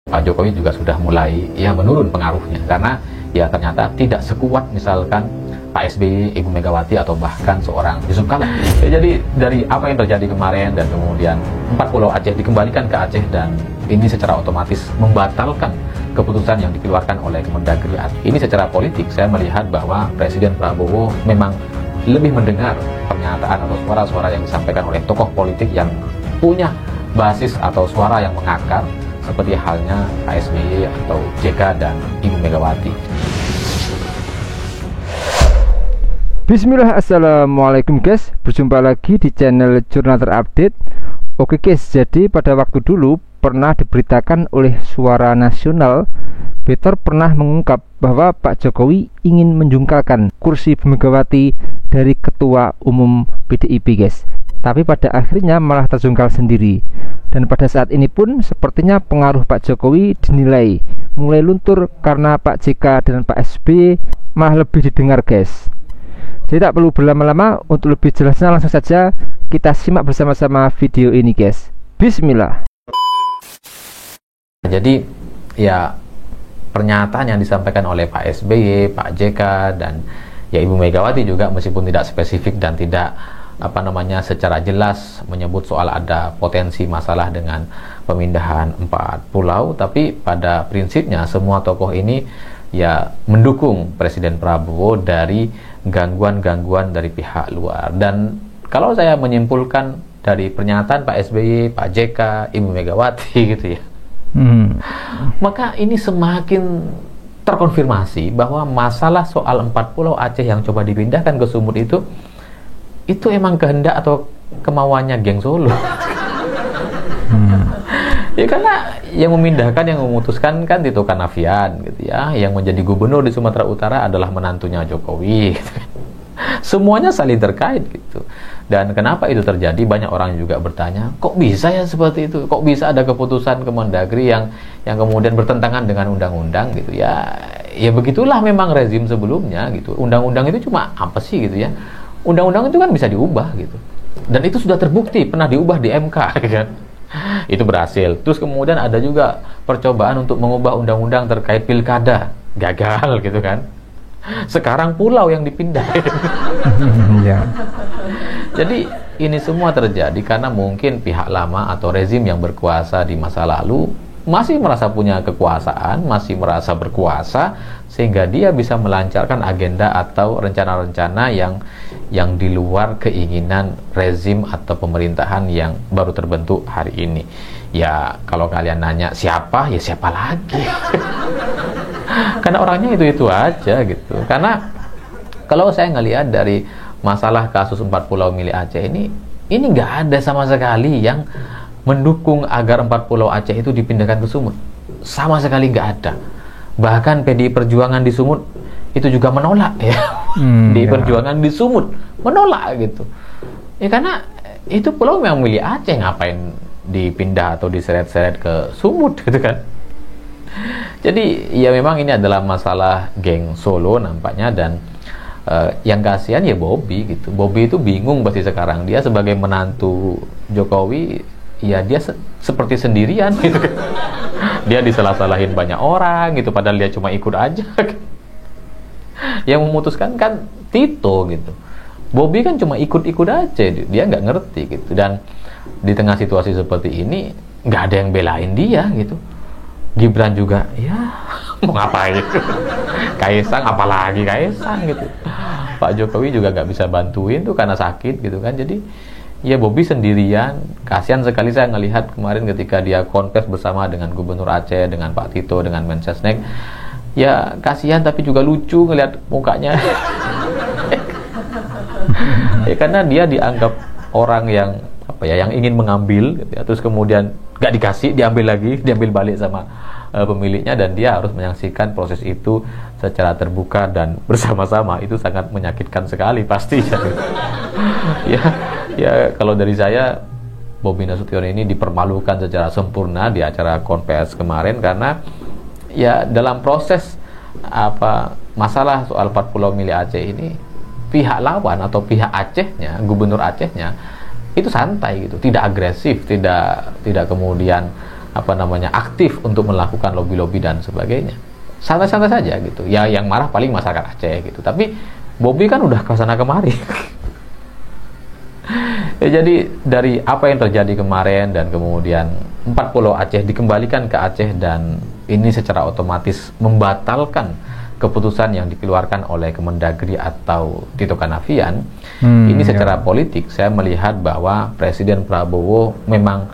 Pak Jokowi juga sudah mulai menurun pengaruhnya, karena ternyata tidak sekuat misalkan Pak SBY, Ibu Megawati, atau bahkan seorang Yusuf Kala. Jadi dari apa yang terjadi kemarin dan kemudian 4 Pulau Aceh dikembalikan ke Aceh, dan ini secara otomatis membatalkan keputusan yang dikeluarkan oleh Kemendagri. Ini secara politik saya melihat bahwa Presiden Prabowo memang lebih mendengar pernyataan atau suara-suara yang disampaikan oleh tokoh politik yang punya basis atau suara yang mengakar, seperti halnya Pak SBY atau JK dan Ibu Megawati. Bismillah, assalamualaikum guys. Berjumpa lagi di channel Jurnal Terupdate. Oke guys, jadi pada waktu dulu pernah diberitakan oleh Suara Nasional, Better pernah mengungkap bahwa Pak Jokowi ingin menjungkalkan kursi Bu Megawati dari Ketua Umum PDIP guys. Tapi pada akhirnya malah terjungkal sendiri. Dan pada saat ini pun sepertinya pengaruh Pak Jokowi dinilai mulai luntur karena Pak JK dan Pak SBY malah lebih didengar guys. Jadi tak perlu berlama-lama, untuk lebih jelasnya langsung saja kita simak bersama-sama video ini guys. Bismillah. Jadi pernyataan yang disampaikan oleh Pak SBY, Pak JK, dan Ibu Megawati juga, meskipun tidak spesifik dan tidak secara jelas menyebut soal ada potensi masalah dengan pemindahan 4 pulau, tapi pada prinsipnya semua tokoh ini mendukung Presiden Prabowo dari gangguan-gangguan dari pihak luar. Dan kalau saya menyimpulkan dari pernyataan Pak SBY, Pak JK, Ibu Megawati gitu maka ini semakin terkonfirmasi bahwa masalah soal 4 pulau Aceh yang coba dipindahkan ke Sumut itu emang kehendak atau kemauannya geng Solo. Karena yang memindahkan, yang memutuskan kan Tito Karnavian gitu yang menjadi gubernur di Sumatera Utara adalah menantunya Jokowi gitu. Semuanya saling terkait gitu. Dan kenapa itu terjadi? Banyak orang juga bertanya, kok bisa ya seperti itu? Kok bisa ada keputusan Kemendagri yang kemudian bertentangan dengan undang-undang gitu ya begitulah memang rezim sebelumnya gitu. Undang-undang itu cuma apa sih gitu ya? Undang-undang itu kan bisa diubah gitu. Dan itu sudah terbukti pernah diubah di MK kan. Itu berhasil. Terus kemudian ada juga percobaan untuk mengubah undang-undang terkait pilkada, gagal gitu kan. Sekarang pulau yang dipindah. Jadi ini semua terjadi karena mungkin pihak lama atau rezim yang berkuasa di masa lalu masih merasa punya kekuasaan, masih merasa berkuasa, sehingga dia bisa melancarkan agenda atau rencana-rencana yang di luar keinginan rezim atau pemerintahan yang baru terbentuk hari ini. Kalau kalian nanya siapa, siapa lagi? Karena orangnya itu aja gitu. Karena kalau saya ngelihat dari masalah kasus 4 pulau milik Aceh ini nggak ada sama sekali yang mendukung agar 4 pulau Aceh itu dipindahkan ke Sumut. Sama sekali nggak ada. Bahkan PDI Perjuangan di Sumut itu juga menolak PDI Perjuangan di Sumut menolak gitu. Karena itu pulau memang milik Aceh, ngapain dipindah atau diseret-seret ke Sumut gitu kan. Jadi memang ini adalah masalah geng Solo nampaknya. Dan yang kasihan Bobby gitu. Bobby itu bingung pasti sekarang. Dia sebagai menantu Jokowi, dia seperti sendirian gitu kan. Dia disalah-salahin banyak orang gitu, padahal dia cuma ikut aja. Yang memutuskan kan Tito gitu. Bobby kan cuma ikut-ikut aja, dia nggak ngerti gitu. Dan di tengah situasi seperti ini nggak ada yang belain dia gitu. Gibran juga mau ngapain? Kaisang, apalagi Kaisang gitu. Pak Jokowi juga nggak bisa bantuin tuh karena sakit gitu kan. Jadi Bobby sendirian. Kasihan sekali saya ngelihat kemarin ketika dia konvers bersama dengan Gubernur Aceh, dengan Pak Tito, dengan Mensesnek. Kasihan tapi juga lucu ngelihat mukanya. Karena dia dianggap orang yang yang ingin mengambil gitu, terus kemudian nggak dikasih, diambil balik sama pemiliknya, dan dia harus menyaksikan proses itu secara terbuka dan bersama-sama. Itu sangat menyakitkan sekali pasti. Kalau dari saya, Bobi Nasution ini dipermalukan secara sempurna di acara konvers kemarin, karena dalam proses masalah soal 4 pulau milik Aceh ini, pihak lawan atau pihak Acehnya, gubernur Acehnya itu santai gitu, tidak agresif, tidak kemudian aktif untuk melakukan lobby-lobby dan sebagainya. Santai-santai saja gitu. Ya yang marah paling masyarakat Aceh gitu. Tapi Bobi kan udah ke sana kemari. Ya, jadi dari apa yang terjadi kemarin dan kemudian 4 pulau Aceh dikembalikan ke Aceh, dan ini secara otomatis membatalkan keputusan yang dikeluarkan oleh Kemendagri atau Tito Karnavian. Ini secara politik saya melihat bahwa Presiden Prabowo memang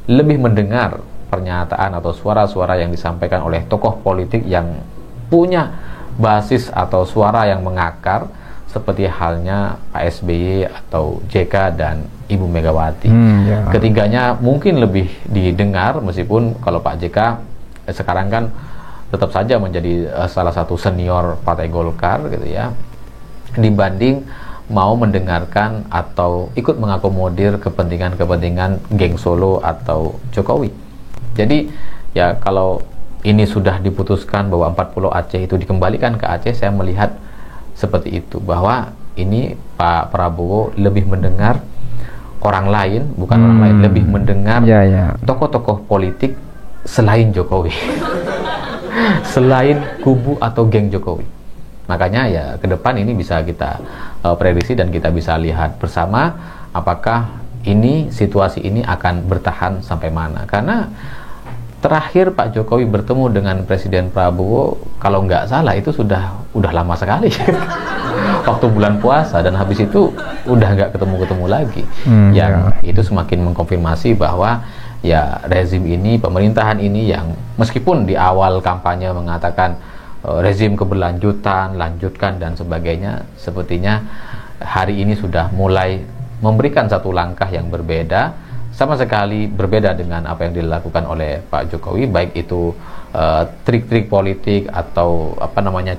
lebih mendengar pernyataan atau suara-suara yang disampaikan oleh tokoh politik yang punya basis atau suara yang mengakar, seperti halnya Pak SBY atau JK dan Ibu Megawati. Ketiganya mungkin lebih didengar, meskipun kalau Pak JK sekarang kan tetap saja menjadi salah satu senior Partai Golkar gitu ya, dibanding mau mendengarkan atau ikut mengakomodir kepentingan-kepentingan geng Solo atau Jokowi. Jadi ya kalau ini sudah diputuskan bahwa 4 pulau Aceh itu dikembalikan ke Aceh, saya melihat seperti itu, bahwa ini Pak Prabowo lebih mendengar orang lain, bukan orang lain, lebih mendengar tokoh-tokoh politik selain Jokowi. Selain kubu atau geng Jokowi. Makanya ya ke depan ini bisa kita prediksi dan kita bisa lihat bersama apakah ini situasi ini akan bertahan sampai mana. Karena terakhir Pak Jokowi bertemu dengan Presiden Prabowo, kalau nggak salah itu udah lama sekali. Waktu bulan puasa, dan habis itu udah nggak ketemu lagi. Itu semakin mengkonfirmasi bahwa ya rezim ini, pemerintahan ini yang meskipun di awal kampanye mengatakan rezim keberlanjutan, lanjutkan dan sebagainya, sepertinya hari ini sudah mulai memberikan satu langkah yang berbeda, sama sekali berbeda dengan apa yang dilakukan oleh Pak Jokowi, baik itu trik-trik politik atau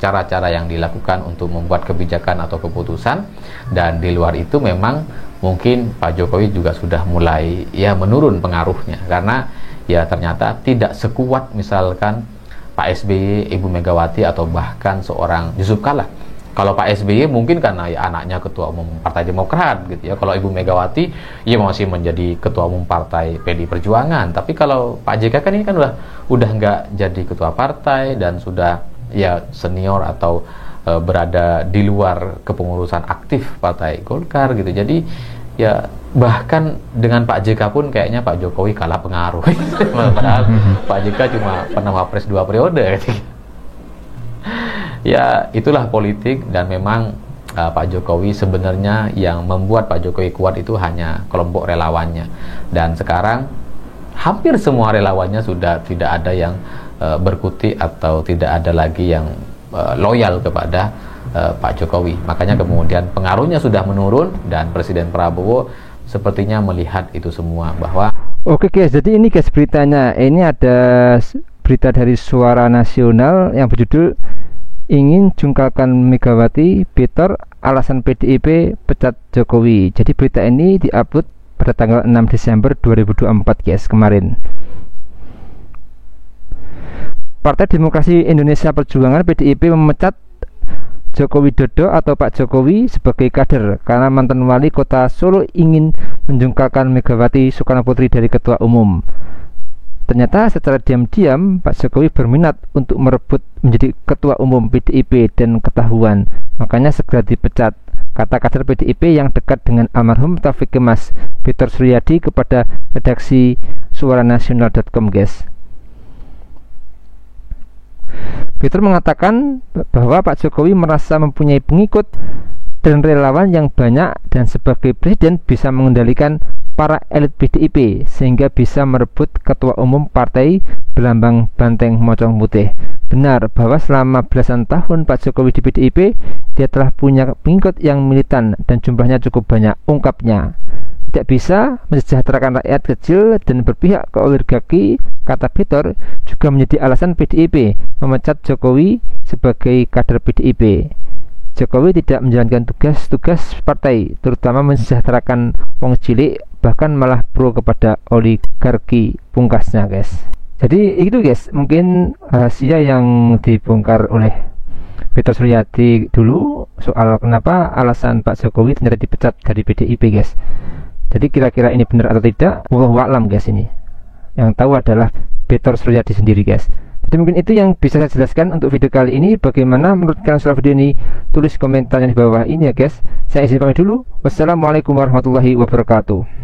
cara-cara yang dilakukan untuk membuat kebijakan atau keputusan. Dan di luar itu memang mungkin Pak Jokowi juga sudah mulai ya menurun pengaruhnya, karena ya ternyata tidak sekuat misalkan Pak SBY, Ibu Megawati, atau bahkan seorang Yusuf Kala. Kalau Pak SBY mungkin karena ya anaknya Ketua Umum Partai Demokrat gitu ya. Kalau Ibu Megawati ya masih menjadi Ketua Umum Partai PDI Perjuangan. Tapi kalau Pak JK kan ini kan udah nggak jadi ketua partai dan sudah ya senior atau berada di luar kepengurusan aktif Partai Golkar gitu. Jadi ya bahkan dengan Pak JK pun kayaknya Pak Jokowi kalah pengaruh. Padahal Pak JK cuma pernah wapres 2 periode gitu. Ya itulah politik, dan memang Pak Jokowi sebenarnya yang membuat Pak Jokowi kuat itu hanya kelompok relawannya, dan sekarang hampir semua relawannya sudah tidak ada yang berkutik atau tidak ada lagi yang loyal kepada Pak Jokowi. Makanya kemudian pengaruhnya sudah menurun, dan Presiden Prabowo sepertinya melihat itu semua bahwa oke guys, jadi ini guys beritanya. Ini ada berita dari Suara Nasional yang berjudul ingin jungkalkan Megawati, Peter alasan PDIP pecat Jokowi. Jadi berita ini diupload pada tanggal 6 Desember 2024 guys, kemarin. Partai Demokrasi Indonesia Perjuangan PDIP memecat Joko Widodo atau Pak Jokowi sebagai kader karena mantan wali kota Solo ingin menjungkalkan Megawati Soekarno Putri dari ketua umum. Ternyata secara diam-diam Pak Jokowi berminat untuk merebut menjadi ketua umum PDIP dan ketahuan, makanya segera dipecat, kata kader PDIP yang dekat dengan almarhum Taufik Kemas, Peter Suryadi, kepada redaksi suaranasional.com guys. Peter mengatakan bahwa Pak Jokowi merasa mempunyai pengikut dan relawan yang banyak, dan sebagai presiden bisa mengendalikan para elit PDIP sehingga bisa merebut ketua umum partai berlambang banteng mocong putih. Benar bahwa selama belasan tahun Pak Jokowi di PDIP, dia telah punya pengikut yang militan dan jumlahnya cukup banyak, ungkapnya. Tidak bisa mensejahterakan rakyat kecil dan berpihak ke oligarki, kata Peter, juga menjadi alasan PDIP memecat Jokowi sebagai kader PDIP. Jokowi tidak menjalankan tugas-tugas partai, terutama mensejahterakan wong cilik, bahkan malah pro kepada oligarki, pungkasnya guys. Jadi itu guys, mungkin rahasia yang dibongkar oleh Peter Suryadi dulu soal kenapa alasan Pak Jokowi ternyata dipecat dari PDIP guys. Jadi kira-kira ini benar atau tidak, wallahu a'lam guys. Ini yang tahu adalah Betor Suryadi sendiri guys. Jadi mungkin itu yang bisa saya jelaskan untuk video kali ini. Bagaimana menurut kalian soal video ini? Tulis komentarnya di bawah ini ya guys. Saya izin pamit dulu. Wassalamualaikum warahmatullahi wabarakatuh.